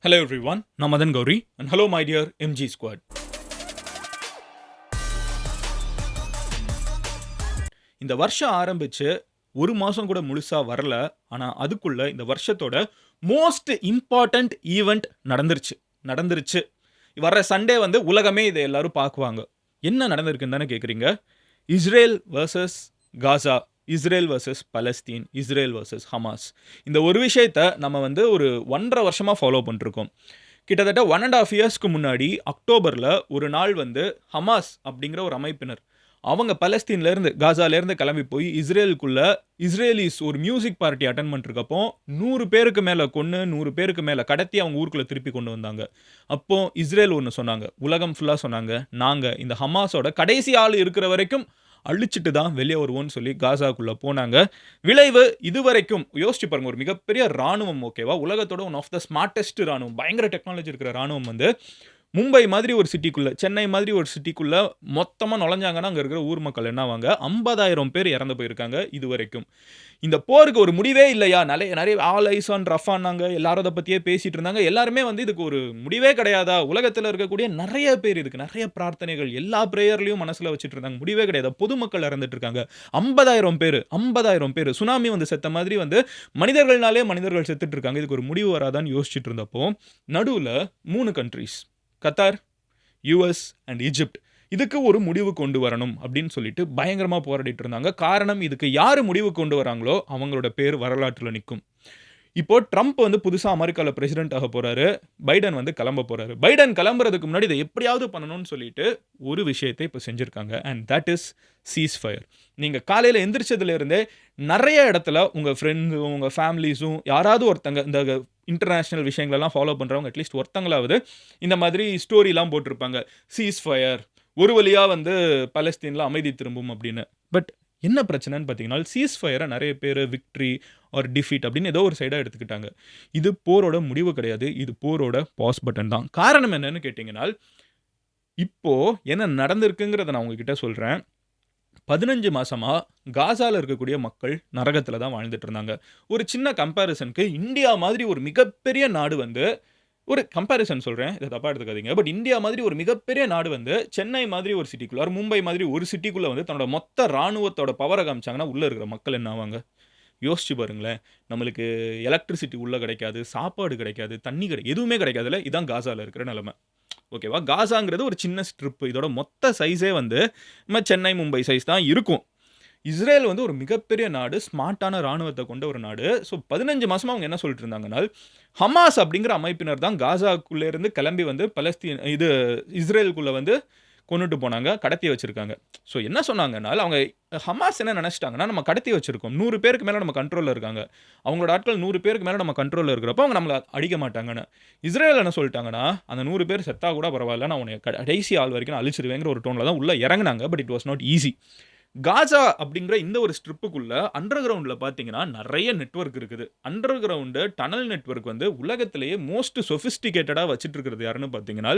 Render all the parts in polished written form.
Hello everyone, நான் Madan Gowri and hello my dear MG squad. இந்த வருஷம் ஆரம்பிச்சு ஒரு மாசம் கூட முழுசா வரல. ஆனா அதுக்குள்ள இந்த வருஷத்தோட மோஸ்ட் இம்பார்ட்டன்ட் ஈவென்ட் நடந்துருச்சு. வர்ற சண்டே வந்து உலகமே இதை எல்லாரும் பார்க்குவாங்க. என்ன நடந்திருக்குன்னு தானே கேட்குறீங்க? Israel versus Gaza, Israel versus Palestine, Israel versus Hamas. இந்த ஒரு விஷயத்த நம்ம வந்து ஒரு 1.5 வருஷமா ஃபாலோ பண்ணிருக்கோம். கிட்டத்தட்ட 1.5 இயர்ஸ்க்கு முன்னாடி அக்டோபரில் ஒரு நாள் வந்து ஹமாஸ் அப்படிங்கிற ஒரு அமைப்பினர் அவங்க பலஸ்தீன்லேருந்து காசாலேருந்து கிளம்பி போய் இஸ்ரேலிஸ் ஒரு மியூசிக் பார்ட்டி அட்டன் பண்ணிருக்கப்போ 100 பேருக்கு மேலே கொன்று 100 பேருக்கு மேலே கடத்தி அவங்க ஊருக்குள்ளே திருப்பி கொண்டு வந்தாங்க. அப்போ இஸ்ரேல் ஒன்று சொன்னாங்க, உலகம் ஃபுல்லாக சொன்னாங்க, நாங்கள் இந்த ஹமாஸோட கடைசி ஆள் இருக்கிற வரைக்கும் அழிச்சிட்டு தான் வெளியே வருவோம்னு சொல்லி காசாக்குள்ளே போனாங்க. விளைவு இதுவரைக்கும் யோசிச்சு பாருங்க, ஒரு மிகப்பெரிய ராணுவம், ஓகேவா, உலகத்தோட ஒன் ஆஃப் த ஸ்மார்ட்டஸ்ட் ராணுவம், பயங்கர டெக்னாலஜி இருக்கிற ராணுவம் வந்து மும்பை மாதிரி ஒரு சிட்டிக்குள்ளே, சென்னை மாதிரி ஒரு சிட்டிக்குள்ளே மொத்தமாக நுழைஞ்சாங்கன்னா அங்கே இருக்கிற ஊர் மக்கள் என்னவாங்க, 50,000 பேர் இறந்து போயிருக்காங்க இது வரைக்கும். இந்த போருக்கு ஒரு முடிவே இல்லையா? நிறைய ஆல் ஐஸ் ஆன் ரஃபான்னாங்க, எல்லாரும் அதை பற்றியே பேசிகிட்டு இருந்தாங்க. எல்லாருமே வந்து இதுக்கு ஒரு முடிவே கிடையாதா? உலகத்தில் இருக்கக்கூடிய நிறைய பேர் இதுக்கு நிறைய பிரார்த்தனைகள் எல்லா ப்ரேயர்லையும் மனசில் வச்சுட்டு இருந்தாங்க. முடிவே கிடையாது. பொதுமக்கள் இறந்துட்டு இருக்காங்க. 50,000 பேர் சுனாமி வந்து செத்த மாதிரி வந்து மனிதர்கள் செத்துட்டு இருக்காங்க. இதுக்கு ஒரு முடிவு வராதான்னு யோசிச்சுட்டு இருந்தப்போ நடுவில் 3 countries, Qatar, US and Egypt, இதுக்கு ஒரு முடிவு கொண்டு வரணும் அப்படின்னு சொல்லிட்டு பயங்கரமாக போராடிட்டு இருந்தாங்க. காரணம், இதுக்கு யார் முடிவு கொண்டு வராங்களோ அவங்களோட பேர் வரலாற்றில் நிற்கும். இப்போ ட்ரம்ப் வந்து புதுசாக அமெரிக்காவில் பிரசிடென்ட் ஆக போறாரு, பைடன் வந்து கிளம்ப போறாரு. பைடன் கிளம்புறதுக்கு முன்னாடி இதை எப்படியாவது பண்ணணும்னு சொல்லிட்டு ஒரு விஷயத்தை இப்போ செஞ்சுருக்காங்க, and that is cheese fire. நீங்கள் காலையில் எந்திரிச்சதுலேருந்தே நிறைய இடத்துல உங்கள் ஃப்ரெண்ட்ஸும் உங்கள் ஃபேமிலிஸும் யாராவது ஒருத்தங்க இந்த இன்டர்நேஷ்னல் விஷயங்களெல்லாம் ஃபாலோ பண்ணுறவங்க அட்லீஸ்ட் ஒருத்தங்களாவது இந்த மாதிரி ஸ்டோரிலாம் போட்டிருப்பாங்க, சீஸ் ஃபயர், ஒரு வழியாக வந்து பலஸ்தீனில் அமைதி திரும்பும் அப்படின்னு. பட் என்ன பிரச்சனைன்னு பார்த்தீங்கன்னா, சீஸ் ஃபயரை நிறைய பேர் விக்ட்ரி ஆர் டிஃபீட் அப்படின்னு ஏதோ ஒரு சைடாக எடுத்துக்கிட்டாங்க. இது போரோட முடிவு கிடையாது, இது போரோட பாஸ் பட்டன் தான். காரணம் என்னன்னு கேட்டிங்கன்னா, இப்போது என்ன நடந்திருக்குங்கிறத நான் உங்ககிட்ட சொல்கிறேன். 15 மாசமா காசால இருக்கக்கூடிய மக்கள் நரகத்தில் தான் வாழ்ந்துட்டு இருந்தாங்க. ஒரு சின்ன கம்பேரிசனுக்கு, இந்தியா மாதிரி ஒரு மிகப்பெரிய நாடு வந்து, ஒரு கம்பேரிசன் சொல்கிறேன், இதை தப்பாக எடுத்துக்காதீங்க, பட் இந்தியா மாதிரி ஒரு மிகப்பெரிய நாடு வந்து சென்னை மாதிரி ஒரு சிட்டிக்குள்ளே, மும்பை மாதிரி ஒரு சிட்டிக்குள்ளே வந்து தன்னோட மொத்த ராணுவத்தோட பவரை காமிச்சாங்கன்னா உள்ளே இருக்கிற மக்கள் என்ன ஆவாங்க? யோசிச்சு பாருங்களேன். நம்மளுக்கு எலக்ட்ரிசிட்டி உள்ளே கிடைக்காது, சாப்பாடு கிடைக்காது, தண்ணி எதுவுமே கிடைக்காதுல்ல. இதுதான் காசால இருக்கிற நிலைமை, ஓகேவா? காசாங்கிறது ஒரு சின்ன ஸ்ட்ரிப். இதோட மொத்த சைஸே வந்து நம்ம சென்னை மும்பை சைஸ் தான் இருக்கும். இஸ்ரேல் வந்து ஒரு மிகப்பெரிய நாடு, ஸ்மார்ட்டான ராணுவத்தை கொண்ட ஒரு நாடு. ஸோ 15 மாசமா அவங்க என்ன சொல்லிட்டு இருந்தாங்கன்னா, ஹமாஸ் அப்படிங்கிற அமைப்பினர் தான் காசாக்குள்ளே இருந்து கிளம்பி வந்து இஸ்ரேலுக்குள்ளே வந்து கொண்டுட்டு போனாங்க, கடத்தி வச்சிருக்காங்க. ஸோ என்ன சொன்னாங்கன்னா, அவங்க ஹமாஸ் என்ன நினச்சிட்டாங்கன்னா, நம்ம கடத்தி வச்சிருக்கோம், 100 பேருக்கு மேலே நம்ம கண்ட்ரோலில் இருக்காங்க, அவங்களோட ஆட்கள் 100 பேருக்கு மேலே நம்ம கண்ட்ரோலில் இருக்கிறப்போ அவங்க நம்மளை அடிக்க மாட்டாங்கன்னு. இஸ்ரேல் என்ன சொல்லிட்டாங்கன்னா, அந்த 100 பேர் செத்தா கூட பரவாயில்ல, நான் உன்னை கடைசி ஆள் வரைக்கும் நான் அழிச்சிருவேங்கிற ஒரு டோனில் தான் உள்ளே இறங்குனாங்க. But it was not easy. Gaza அப்படிங்கிற இந்த ஒரு ஸ்ட்ரிப்புக்குள்ள அண்டர் கிரவுண்டில் பார்த்தீங்கன்னா நிறைய நெட்வொர்க் இருக்குது. அண்டர் கிரவுண்டு டனல் நெட்வொர்க் வந்து உலகத்திலேயே மோஸ்ட் சொஃபிஸ்டிகேட்டடாக வச்சுட்டு இருக்கிறது யாருன்னு பார்த்தீங்கன்னா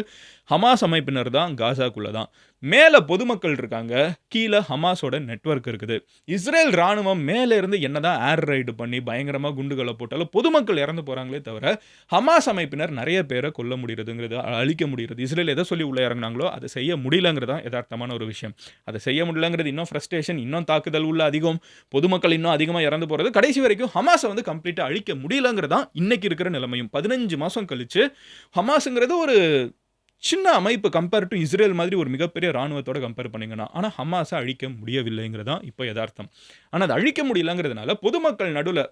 ஹமாஸ் அமைப்பினர் தான். காசாக்குள்ளே தான் மேலே பொதுமக்கள் இருக்காங்க, கீழே ஹமாஸோட நெட்வொர்க் இருக்குது. இஸ்ரேல் ராணுவம் மேலே இருந்து என்னதான் ஏர் ரைடு பண்ணி பயங்கரமாக குண்டுகளை போட்டாலும் பொதுமக்கள் இறந்து போகிறாங்களே தவிர ஹமாஸ் அமைப்பினர் நிறைய பேரை கொல்ல முடியுறதுங்கிறது, அழிக்க முடியுறது. இஸ்ரேல் எதை சொல்லி உள்ளே இறங்கினாங்களோ அதை செய்ய முடியலங்கிறதான் யதார்த்தமான ஒரு விஷயம். அதை செய்ய முடியலங்கிறது இன்னும் ஃப்ரஸ்ட்ரேஷன், இன்னும் தாக்குதல் உள்ள அதிகம், பொதுமக்கள் இன்னும் அதிகமாக இறந்து போகிறது, கடைசி வரைக்கும் ஹமாஸை வந்து கம்ப்ளீட்டாக அழிக்க முடியலங்கிறதான் இன்னைக்கு இருக்கிற நிலைமையும். 15 மாதம் கழிச்சு ஹமாஸுங்கிறது ஒரு சின்ன அமைப்பு கம்பேர் டு இஸ்ரேல் மாதிரி ஒரு மிகப்பெரிய ராணுவத்தோட கம்பேர் பண்ணிங்கன்னா, ஆனால் ஹமாஸை அழிக்க முடியவில்லைங்கிறதான் இப்போ யதார்த்தம். ஆனால் அதை அழிக்க முடியலங்கிறதுனால பொதுமக்கள் நடுவில்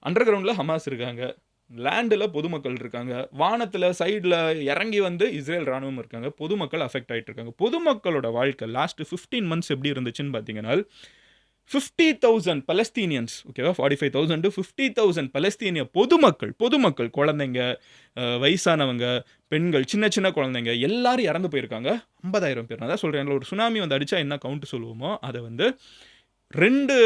அண்டர் கிரவுண்டில் ஹமாஸ் இருக்காங்க, லேண்டில் பொதுமக்கள் இருக்காங்க, வானத்தில் சைடில் இறங்கி வந்து இஸ்ரேல் ராணுவம் இருக்காங்க, பொதுமக்கள் அஃபெக்ட் ஆகிட்டு இருக்காங்க. பொதுமக்களோட வாழ்க்கை லாஸ்ட் 15 மந்த்ஸ் எப்படி இருந்துச்சுன்னு பார்த்தீங்கன்னா, 50,000 பலஸ்தீனியன்ஸ், ஓகேவா, 45,000 to 50,000 பலஸ்தீனிய பொதுமக்கள், குழந்தைங்க, வயசானவங்க, பெண்கள், சின்ன சின்ன குழந்தைங்க எல்லாரும் இறந்து போயிருக்காங்க. 50,000 பேர். நான் தான் சொல்கிறேன், ஒரு சுனாமி வந்து அடித்தா என்ன கவுண்ட் சொல்லுவோமோ அதை வந்து 2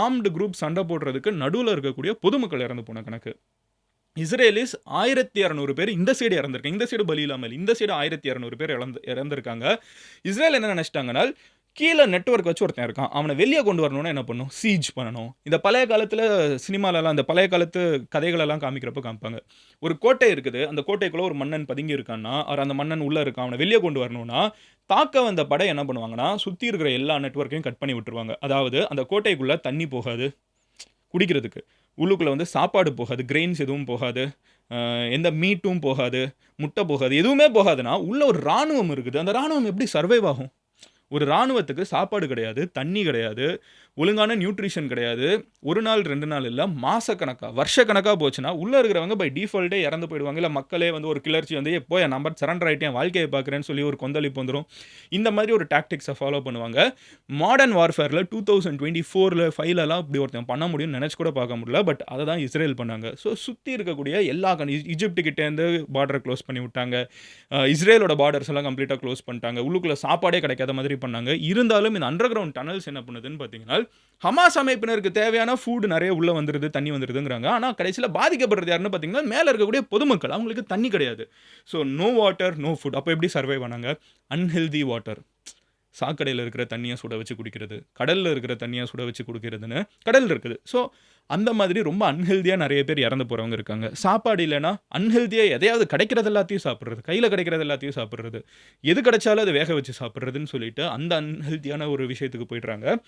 ஆர்ம்டு குரூப் சண்டை போடுறதுக்கு நடுவில் இருக்கக்கூடிய பொதுமக்கள் இறந்து போன கணக்கு. இஸ்ரேலிஸ் 1200 பேர் இந்த சைடு இறந்துருக்காங்க, இந்த சைடு பலி இல்லாமல் இந்த சைடு 1200 பேர் இறந்துருக்காங்க. இஸ்ரேல் என்ன நினச்சிட்டாங்கன்னா, கீழ நெட்வொர்க் வச்சு ஒருத்தன் இருக்கான். அவன வெளிய கொண்டு வரணும்னா என்ன பண்ணணும்? சீஜ் பண்ணணும். இந்த பழைய காலத்துல சினிமாலலாம் இந்த பழைய காலத்து கதைகளெல்லாம் காமிக்கிறப்ப காமிப்பாங்க. ஒரு கோட்டை இருக்குது. அந்த கோட்டைக்குள்ள ஒரு மன்னன் பதுங்கி இருக்கான்னா, அந்த மன்னன் உள்ள இருக்கான். அவன வெளிய கொண்டு வரணும்னா, தாக்க வந்த படை என்ன பண்ணுவாங்கன்னா, சுத்தி இருக்கிற எல்லா நெட்வொர்க்கையும் கட் பண்ணி விட்டுருவாங்க. அதாவது அந்த கோட்டைக்குள்ள தண்ணி போகாது குடிக்கிறதுக்கு. உள்ளுக்குள்ள வந்து சாப்பாடு போகாது. கிரெயின்ஸ் எதுவும் போகாது. எந்த மீட்டும் போகாது. முட்டை போகாது. எதுவுமே போகாதுன்னா, உள்ள ஒரு ராணுவம் இருக்குது. அந்த ராணுவம் எப்படி சர்வைவ் ஆகும்? ஒரு ராணுவத்துக்கு சாப்பாடு கிடையாது, தண்ணி கிடையாது, ஒழுங்கான நியூட்ரிஷன் கிடையாது. 1 நாள் 2 நாள் இல்ல, மாசக்கணக்கா, வருஷக்கணக்கா போச்சுன்னா, உள்ள இருக்கிறவங்க பை டிஃபால்ட்டே இறந்து போயிடுவாங்க. இல்ல மக்களே வந்து ஒரு கிளர்ச்சி வந்து, "போயா நான் பாட்டு சரண்டர் ஆயிட்டேன், வாழ்க்கைய பார்க்குறேன்னு" சொல்லி ஒரு கொந்தளிப்பு வந்துரும். இந்த மாதிரி ஒரு டாக்டிக்ஸ ஃபாலோ பண்ணுவாங்க. மாடர்ன் வார்ஃபேர்ல 2024ல 5லலாம் இப்படி ஒருத்தன் பண்ண முடியும்னு நெனச்சு கூட பார்க்க முடியல. பட் அத தான் இஸ்ரேல் பண்ணாங்க. ஸோ சுத்தி இருக்கக்கூடிய எல்லா ஈஜிப்ட் கிட்டேருந்து பார்டர க்ளோஸ் பண்ணி விட்டாங்க. இஸ்ரேலோட பார்டர்ஸ் எல்லாம் கம்ப்ளீட்டா க்ளோஸ் பண்ணிட்டாங்க. உள்ளுக்குள்ள சாப்பாடே கிடைக்காத மாதிரி பண்ணாங்க. இருந்தாலும் இந்த அண்டர் கிரவுண்ட் டனல்ஸ் என்ன பண்ணுதுன்னு பார்த்தீங்கன்னா, ஹமாஸ் அமைப்பினருக்கு தேவையான ஃபுட் நெறைய உள்ள வந்துருது, தண்ணி வந்துருதுங்கிறாங்க. ஆனா கடைசியில பாதிக்கப்படுறது யாருன்னு பார்த்தீங்கன்னா, மேல இருக்கக்கூடிய பொதுமக்கள். அவங்களுக்கு தண்ணி கிடையாது. So no water, no food. அப்ப எப்படி சர்வைவ் ஆனாங்க? Unhealthy water. சாக்கடையில இருக்கிற தண்ணிய சுட வச்சு குடிக்கிறது. கடல்ல இருக்கிற தண்ணிய சுட வச்சு குடிக்கிறதுன்னு கடல் இருக்குது. ஸோ அந்த மாதிரி ரொம்ப அன்ஹெல்தியா நெறைய பேர் இறந்து போறவங்க இருக்காங்க. சாப்பாடு இல்லன்னா, அன்ஹெல்தியா எதையாவது கிடைக்கிறது எல்லாத்தையும் சாப்பிடுறது. கையில கிடைக்கிறது எல்லாத்தையும் சாப்பிடுறது. எது கிடைச்சாலும் அத வேக வச்சு சாப்பிடுறதுன்னு சொல்லிட்டு, அந்த அன்ஹெல்தியான ஒரு விஷயத்துக்கு போயிடுறாங்க.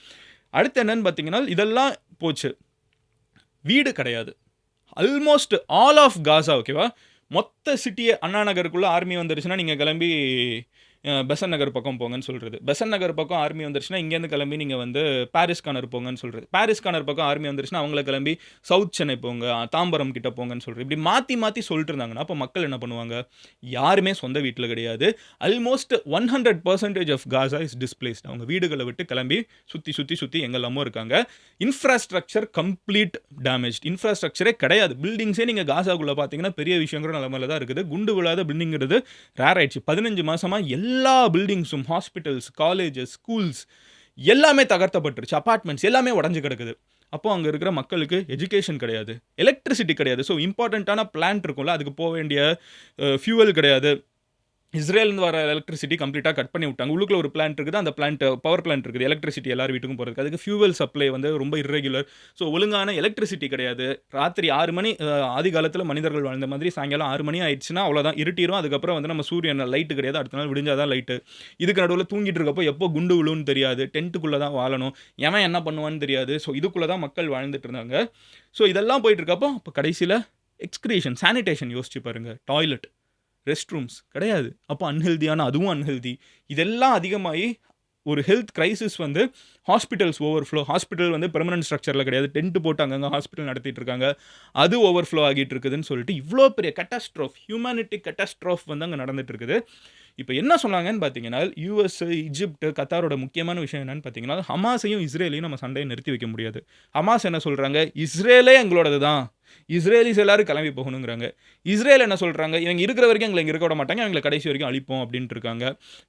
அடுத்து என்னன்னு பார்த்தீங்கன்னா, இதெல்லாம் போச்சு. வீடு கிடையாது. ஆல்மோஸ்ட் ஆல் ஆஃப் காசா ஓகேவா? மொத்த சிட்டியே அண்ணா நகருக்குள்ள ஆர்மி வந்துருச்சுன்னா, நீங்க கிளம்பி பெசன்ட் நகர் பக்கம் போங்கன்னு சொல்றது. பெசன்ட் நகர் பக்கம் ஆர்மி வந்துருச்சுன்னா, இங்கேருந்து கிளம்பி நீங்க வந்து பாரிஸ் கார்னர் போங்கன்னு சொல்றது. பாரிஸ் கார்னர் பக்கம் ஆர்மி வந்துருச்சுன்னா, அவங்கள கிளம்பி சவுத் சென்னை போங்க, தாம்பரம் கிட்ட போங்கன்னு சொல்றது. இப்படி மாத்தி மாத்தி சொல்லிட்டு இருந்தாங்கன்னா, அப்ப மக்கள் என்ன பண்ணுவாங்க? யாருமே சொந்த வீட்ல கிடையாது. Almost 100% of Gaza is displaced. அவங்க வீடுகள விட்டு கிளம்பி சுத்தி எங்கெல்லாமோ இருக்காங்க. Infrastructure complete damaged. இன்ஃப்ராஸ்ட்ரக்சரே கிடையாது. பில்டிங்ஸே நீங்க காசாக்குள்ள பார்த்தீங்கன்னா, பெரிய விஷயங்கிற நிலைமையில தான் இருக்குது. குண்டு விழாத பில்டிங்கிறது ரேர் ஆயிடுச்சு. 15 மாசமா எல்லா பில்டிங்ஸும், ஹாஸ்பிட்டல்ஸ், காலேஜஸ், ஸ்கூல்ஸ் எல்லாமே தகர்த்தப்பட்டுருச்சு. அபார்ட்மெண்ட்ஸ் எல்லாமே உடைஞ்சு கிடக்குது. அப்போ அங்க இருக்கிற மக்களுக்கு எஜுகேஷன் கிடையாது. எலக்ட்ரிசிட்டி கிடையாது. ஸோ இம்பார்ட்டன்ட்டான பிளான்ட் இருக்கும்ல, அதுக்கு போ வேண்டிய ஃபியூவல் கிடையாது. இஸ்ரேல்ந்து வர எலக்ட்ரிசிட்டி கம்ப்ளீட்டா கட் பண்ணி விட்டாங்க. உள்ளுக்குள்ள ஒரு பிளான்ட் இருக்குது. அந்த பிளான்ட் பவர் பிளான்ட் இருக்குது. எலக்ட்ரிசிட்டி எல்லார் வீட்டுக்கும் போறதுக்கு. அதுக்கு ஃபியூவல் சப்ளை வந்து ரொம்ப இர்ரெகுலர். ஸோ ஒழுங்கான எலக்ட்ரிசிட்டி கிடையாது. ராத்திரி 6 மணி ஆதி காலத்தில மனிதர்கள் வாழ்ந்த மாதிரி சாயங்காலம் 6 மணி ஆயிடுச்சுன்னா அவ்வளோதான் இருட்டிரும். அதுக்கப்புறம் வந்து நம்ம சூரியன் லைட்டு கிடையாது. அடுத்த நாள் விடிஞ்சா தான் லைட்டு. இதுக்கு நடுவுல தூங்கிட்டு இருக்கப்போ எப்போ குண்டு விழும்னு தெரியாது. டென்ட்டுக்குள்ள தான் வாழணும். எவன் என்ன பண்ணுவான்னு தெரியாது. ஸோ இதுக்குள்ள தான் மக்கள் வாழ்ந்துட்டு இருந்தாங்க. ஸோ இதெல்லாம் போயிட்டு இருக்கப்போ, அப்போ கடைசியில எக்ஸ்கிரீஷன், சானிடேஷன் யோசிச்சு பாருங்க. டாய்லெட், ரெஸ்ட் ரூம்ஸ் கிடையாது. அப்போ அன்ஹெல்தியான அதுவும் அன்ஹெல்தி. இதெல்லாம் அதிகமாகி ஒரு ஹெல்த் கிரைசிஸ் வந்து ஹாஸ்பிட்டல்ஸ் ஓவர்ஃப்ளோ. ஹாஸ்பிட்டல் வந்து பெர்மனன்ட் ஸ்ட்ரக்சரில் கிடையாது. டென்ட் போட்டு அங்கங்கே ஹாஸ்பிட்டல் நடத்திட்டு இருக்காங்க. அது ஓவர்ஃப்ளோ ஆகிட்டு இருக்குதுன்னு சொல்லிட்டு இவ்வளோ பெரிய கேட்டாஸ்ட்ரோஃப், ஹியூமனிட்டி கேட்டாஸ்ட்ரோஃப் வந்து அங்கே நடந்துட்டு இருக்குது. இப்போ என்ன சொன்னாங்கன்னு பார்த்தீங்கன்னா, யுஎஸ், ஈஜிப்ட், கத்தாரோட முக்கியமான விஷயம் என்னன்னு பார்த்தீங்கன்னா, ஹமாஸையும் இஸ்ரேலையும் நம்ம சண்டையை நிறுத்தி வைக்க முடியாது. ஹமாஸ் என்ன சொல்றாங்க? இஸ்ரேலே எங்களோடது தான். இஸ்ரேலிஸ் எல்லாரும் கிளம்பி போகணுங்கிறாங்க. இஸ்ரேல் என்ன சொல்றாங்க? இவங்க இருக்கிற வரைக்கும் எங்களை இங்க இருக்க விட மாட்டாங்க. எங்களை கடைசி வரைக்கும் அழிப்போம் அப்படின்ட்டு இருக்காங்க.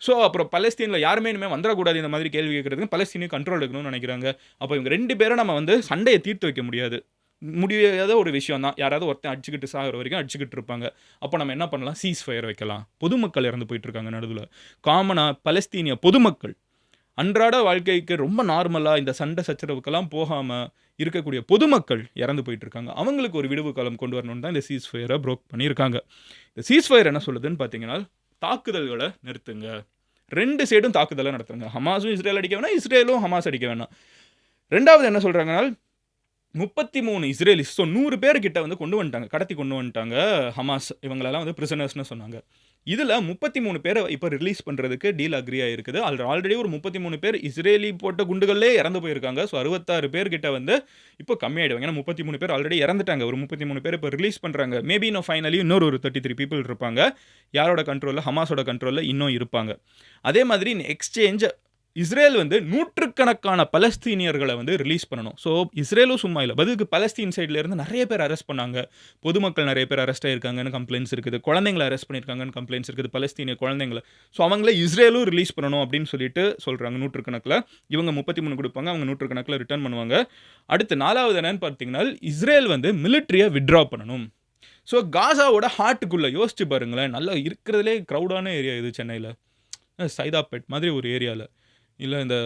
ஸோ அப்புறம் பலஸ்தீன்ல யாருமே இனிமே வந்துடக்கூடாது இந்த மாதிரி கேள்வி கேட்கறதுக்கு பலஸ்தீனை கண்ட்ரோல் எடுக்கணும்னு நினைக்கிறாங்க. அப்போ இவங்க 2 பேரும் நம்ம வந்து சண்டையை தீர்த்து வைக்க முடியாது. முடியாத ஒரு விஷயம் தான். யாராவது ஒருத்தன் அடிச்சுக்கிட்டு சாகிற வரைக்கும் அடிச்சுக்கிட்டு இருப்பாங்க. அப்போ நம்ம என்ன பண்ணலாம்? சீஸ் ஃபயர் வைக்கலாம். பொதுமக்கள் இறந்து போயிட்டு இருக்காங்க நடுவுல. காமனா பலஸ்தீனிய பொதுமக்கள் அன்றாட வாழ்க்கைக்கு ரொம்ப நார்மலா இந்த சண்டை சச்சரவுக்கெல்லாம் போகாம இருக்கக்கூடிய பொதுமக்கள் இறந்து போயிட்டு இருக்காங்க. அவங்களுக்கு ஒரு விடுவு காலம் கொண்டு வரணும்னு தான் இந்த சீஸ் ஃபயரை ப்ரோக் பண்ணியிருக்காங்க. இந்த சீஸ் ஃபயர் என்ன சொல்லுதுன்னு பார்த்தீங்கன்னா, தாக்குதல்களை நிறுத்துங்க. 2 சைடும் தாக்குதலை நடத்துங்க. ஹமாஸும் இஸ்ரேல் அடிக்க வேணாம், இஸ்ரேலும் ஹமாஸ் அடிக்க வேணாம். 2வது என்ன சொல்றாங்கன்னா, 33 இஸ்ரேலிஸ், ஸோ 100 பேர் கிட்ட வந்து கொண்டு வந்துட்டாங்க, கடத்தி கொண்டு வந்துட்டாங்க ஹமாஸ். இவங்களெல்லாம் வந்து பிரிசனர்ஸ்னு சொன்னாங்க. இதில் 33 பேரை இப்போ ரிலீஸ் பண்ணுறதுக்கு டீல் அக்ரி ஆகிருக்குது. ஆல்ரெடி ஒரு 33 பேர் இஸ்ரேலி போட்ட குண்டுகளே இறந்து போயிருக்காங்க. ஸோ 66 பேர் கிட்ட வந்து இப்போ கம்மியாயிடுவாங்க. ஏன்னா 33 பேர் ஆல்ரெடி இறந்துட்டாங்க. ஒரு 33 பேர் இப்போ ரிலீஸ் பண்ணுறாங்க. மேபி இன்னும் ஃபைனலி இன்னொரு ஒரு 33 பீப்புள் இருப்பாங்க. யாரோட கண்ட்ரோலில்? ஹமாஸோட கண்ட்ரோலில் இன்னும் இருப்பாங்க. அதே மாதிரி எக்ஸ்சேஞ்ச் இஸ்ரேல் வந்து நூற்றுக்கணக்கான பலஸ்தீனியர்களை வந்து ரிலீஸ் பண்ணணும். ஸோ இஸ்ரேலும் சும்மா இல்லை, பதிலுக்கு பலஸ்தீன் சைடில் இருந்து நிறைய பேர் அரெஸ்ட் பண்ணாங்க. பொதுமக்கள் நிறைய பேர் அரெஸ்ட் ஆயிருக்காங்கன்னு கம்ப்ளைண்ட்ஸ் இருக்குது. குழந்தைங்களை அரெஸ்ட் பண்ணியிருக்காங்கன்னு கம்ப்ளைண்ட்ஸ் இருக்குது, பலஸ்தீனிய குழந்தைங்களை. ஸோ அவங்கள இஸ்ரேலும் ரிலீஸ் பண்ணணும் அப்படின்னு சொல்லிட்டு சொல்கிறாங்க. நூற்றுக்கணக்கில் இவங்க 33 கொடுப்பாங்க, அவங்க நூற்றுக்கணக்கில் ரிட்டர்ன் பண்ணுவாங்க. அடுத்து 4வது என்னன்னு பார்த்தீங்கன்னா, இஸ்ரேல் வந்து மிலிட்ரியை வித்ட்ரா பண்ணணும். ஸோ காசாவோட ஹார்ட்டுக்குள்ளே யோசிச்சு பாருங்களேன், நல்லா இருக்கிறதுலே க்ரௌடான ஏரியா இது சென்னையில், சைதாப்பேட் மாதிரி ஒரு ஏரியாவில் இல்லை இந்த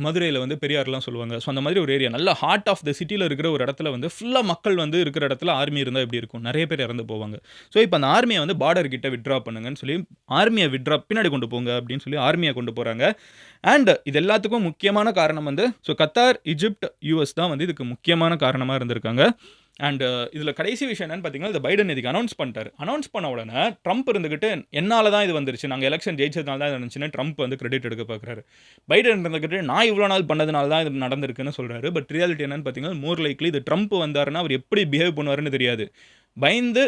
மதுரையில் வந்து பெரியார்லாம் சொல்லுவாங்க. ஸோ அந்த மாதிரி ஒரு ஏரியா நல்ல ஹார்ட் ஆஃப் த சிட்டியில் இருக்கிற ஒரு இடத்துல வந்து ஃபுல்லாக மக்கள் வந்து இருக்கிற இடத்துல ஆர்மி இருந்தால் எப்படி இருக்கும்? நிறைய பேர் இறந்து போவாங்க. ஸோ இப்போ அந்த ஆர்மியை வந்து பார்டர் கிட்ட வித்ட்ரா பண்ணுங்கன்னு சொல்லி ஆர்மியை பின்னாடி கொண்டு போங்க அப்படின்னு சொல்லி ஆர்மியை கொண்டு போகிறாங்க. அண்ட் இது எல்லாத்துக்கும் முக்கியமான காரணம் வந்து கத்தார், எஜிப்ட், யூஎஸ் தான் வந்து இதுக்கு முக்கியமான காரணமாக இருந்திருக்காங்க. அண்ட் இதில் கடைசி விஷயம் என்னன்னு பார்த்தீங்கன்னா, இந்த பைடன் இதுக்கு அனௌன்ஸ் பண்ணிட்டாரு. அனௌன்ஸ் பண்ண உடனே ட்ரம்ப் இருந்துக்கிட்டு என்னால் தான் இது வந்துருச்சு, நாங்கள் எலெக்ஷன் ஜெயிச்சதுனால தான் இது வந்துச்சுன்னு ட்ரம்ப் வந்து கிரெடிட் எடுக்க பார்க்குறாரு. பைடன் இருந்துக்கிட்டு நான் இவ்வளோ நாள் பண்ணதுனால தான் இது நடந்திருக்குன்னு சொல்கிறாரு. பட் ரியாலிட்டி என்னன்னு பார்த்தீங்கன்னா, மோர் லைக்லி இது ட்ரம்ப் வந்தாருன்னா அவர் எப்படி பிஹேவ் பண்ணுவாருன்னு தெரியாது. பயந்து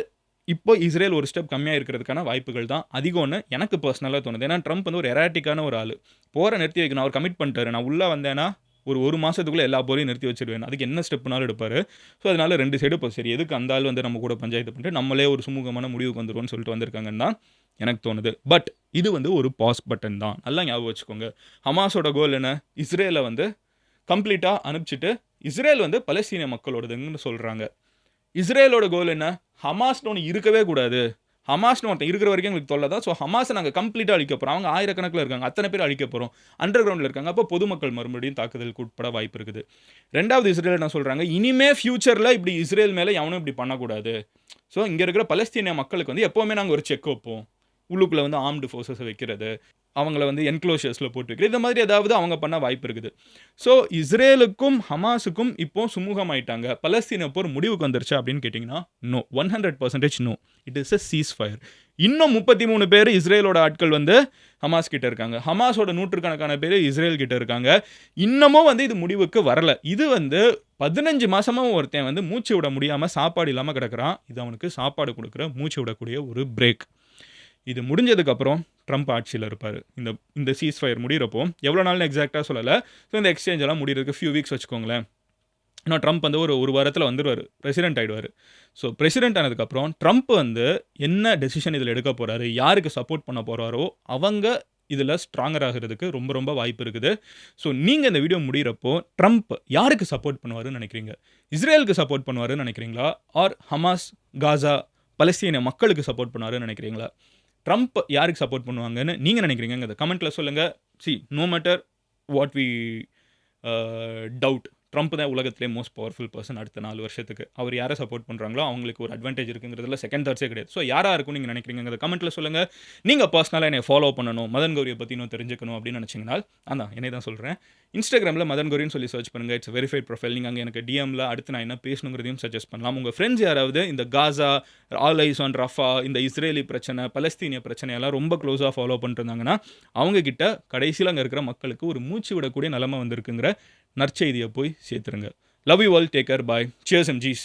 இப்போ இஸ்ரேல் ஒரு ஸ்டெப் கம்மியாக இருக்கிறதுக்கான வாய்ப்புகள் தான் அதிகம்னு எனக்கு பர்சனலாக தோணுது. ஏன்னா ட்ரம்ப் வந்து ஒரு எராட்டிக்கான ஒரு ஆள். போரை நிறுத்தி வைக்கணும், அவர் கமிட் பண்ணிட்டாரு. நான் உள்ளே வந்தேன்னா ஒரு மாதத்துக்குள்ளே எல்லா போரையும் நிறுத்தி வச்சிருவேன். அதுக்கு என்ன ஸ்டெப்னாலும் எடுப்பார். ஸோ அதனால 2 சைடு இப்போ சரி எதுக்கு அந்த ஆள் வந்து நம்ம கூட பஞ்சாயத்து பண்ணிட்டு நம்மளே ஒரு சுமூகமான முடிவுக்கு வந்துடுவோம்னு சொல்லிட்டு வந்திருக்காங்கன்னு தான் எனக்கு தோணுது. பட் இது வந்து ஒரு பாஸ் பட்டன் தான். நல்லா ஞாபகம் வச்சுக்கோங்க. ஹமாஸோட கோல் என்ன? இஸ்ரேலை வந்து கம்ப்ளீட்டாக அனுப்பிச்சிட்டு இஸ்ரேல் வந்து பலஸ்தீன மக்களோடதுன்னு சொல்கிறாங்க. இஸ்ரேலோட கோல் என்ன? ஹமாஸ்னு ஒன்று இருக்கவே கூடாது. ஹமாஸ்னு ஒருத்தன் இருக்கிற வரைக்கும் எங்களுக்கு தொல்லை தான். ஸோ ஹமாஸை நாங்கள் கம்ப்ளீட்டாக அழிக்க போகிறோம். அவங்க ஆயிரக்கணக்கில் இருக்காங்க, அத்தனை பேர் அழிக்க போகிறோம். அண்டர் கிரவுண்டில் இருக்காங்க. அப்போ பொதுமக்கள் மறுபடியும் தாக்குதலுக்கு உட்பட வாய்ப்பு இருக்குது. ரெண்டாவது இஸ்ரேல் என்ன சொல்கிறாங்க? இனிமே ஃபியூச்சரில் இப்படி இஸ்ரேல் மேலே எவனும் இப்படி பண்ணக்கூடாது. ஸோ இங்கே இருக்கிற பலஸ்தீனிய மக்களுக்கு வந்து எப்போவுமே நாங்கள் ஒரு செக் வைப்போம். உள்ளுக்குள்ளே வந்து ஆர்ம்டு ஃபோர்ஸஸை வைக்கிறது, அவங்கள வந்து என்க்ளோஷர்ஸில் போட்டு வைக்கிறது, இந்த மாதிரி ஏதாவது அவங்க பண்ண வாய்ப்பு இருக்குது. ஸோ இஸ்ரேலுக்கும் ஹமாஸுக்கும் இப்போ சுமூகமாயிட்டாங்க. பலஸ்தீன போர் முடிவுக்கு வந்துருச்சா அப்படின்னு கேட்டிங்கன்னா no, 100% no. It is a ceasefire. இன்னும் 33 பேர் இஸ்ரேலோட ஆட்கள் வந்து ஹமாஸ் கிட்ட இருக்காங்க. ஹமாஸோட 100கணக்கான பேர் இஸ்ரேல் கிட்ட இருக்காங்க. இன்னமும் வந்து இது முடிவுக்கு வரல. இது வந்து 15 மாசமாக ஒருத்தன் வந்து மூச்சு விட முடியாமல் சாப்பாடு இல்லாமல் கிடக்கிறான். இது அவனுக்கு சாப்பாடு கொடுக்குற, மூச்சு விடக்கூடிய ஒரு பிரேக். இது முடிஞ்சதுக்கப்புறம் ட்ரம்ப் ஆட்சியில் இருப்பார். இந்த சீஸ் ஃபயர் முடிகிறப்போ எவ்வளோ நாள்னு எக்ஸாக்டாக சொல்லலை. ஸோ இந்த எக்ஸ்சேஞ்ச் எல்லாம் முடிகிறதுக்கு ஃபியூ வீக்ஸ் வச்சுக்கோங்களேன். இன்னும் ட்ரம்ப் வந்து ஒரு வாரத்தில் வந்துடுவார், பிரசிடென்ட் ஆகிடுவார். ஸோ பிரசிடென்ட் ஆனதுக்கப்புறம் ட்ரம்ப் வந்து என்ன டெசிஷன் இதில் எடுக்க போகிறாரு, யாருக்கு சப்போர்ட் பண்ண போகிறாரோ அவங்க இதில் ஸ்ட்ராங்கர் ஆகிறதுக்கு ரொம்ப ரொம்ப வாய்ப்பு இருக்குது. ஸோ நீங்கள் இந்த வீடியோ முடிகிறப்போ ட்ரம்ப் யாருக்கு சப்போர்ட் பண்ணுவாருன்னு நினைக்கிறீங்க? இஸ்ரேலுக்கு சப்போர்ட் பண்ணுவாருன்னு நினைக்கிறீங்களா? ஆர் ஹமாஸ், காசா, பலஸ்தீன மக்களுக்கு சப்போர்ட் பண்ணுவாருன்னு நினைக்கிறீங்களா? ட்ரம்ப் யாருக்கு சப்போர்ட் பண்ணுவாங்கன்னு நீங்கள் நினைக்கிறீங்க? கமெண்ட்டில் சொல்லுங்கள். No matter what we doubt, Trump தான் உலகத்திலே மோஸ்ட் பவர்ஃபுல் பர்சன் அடுத்த 4 வருஷத்துக்கு. அவர் யாரை சப்போர்ட் பண்ணுறாங்களோ அவங்களுக்கு ஒரு அட்வான்டேஜ் இருக்குங்கிறதுல செகண்ட் தாட்ஸே கிடையாது. ஸோ யாராக இருக்கும் நீங்கள் நினைக்கிறீங்க? கமெண்ட்டில் சொல்லுங்கள். நீங்கள் பர்சனலாக என்னை ஃபாலோ பண்ணணும், மதன் கௌரியை பற்றி இன்னும் தெரிஞ்சுக்கணும் அப்படின்னு நினச்சிங்கன்னா என்னை தான் சொல்கிறேன். இன்ஸ்டாகிராமில் மதன் கௌரின்னு சொல்லி சர்ச் பண்ணுங்கள். It's verified profile. நீங்கள் அங்கே எனக்கு டிஎம்மில் அடுத்து நான் என்ன பேசணுங்கிறதையும் சஜஸ்ட் பண்ணலாம். உங்கள் ஃப்ரெண்ட்ஸ் யாராவது இந்த காசா, ஆல் ஐஸ் ஆன் ரஃபா, இந்த இஸ்ரேலி பிரச்சனை, பலஸ்தீனிய பிரச்சனையெல்லாம் ரொம்ப க்ளோஸாக ஃபாலோ பண்ணிருந்தாங்கன்னா அவங்கக்கிட்ட கடைசியில் அங்கே இருக்கிற மக்களுக்கு ஒரு மூச்சு விடக்கூடிய நிலைமை வந்திருக்குங்கிற நற்செய்தியை போய் சேர்த்துருங்க. Love you all, take care, bye, cheers and ஜீஸ்.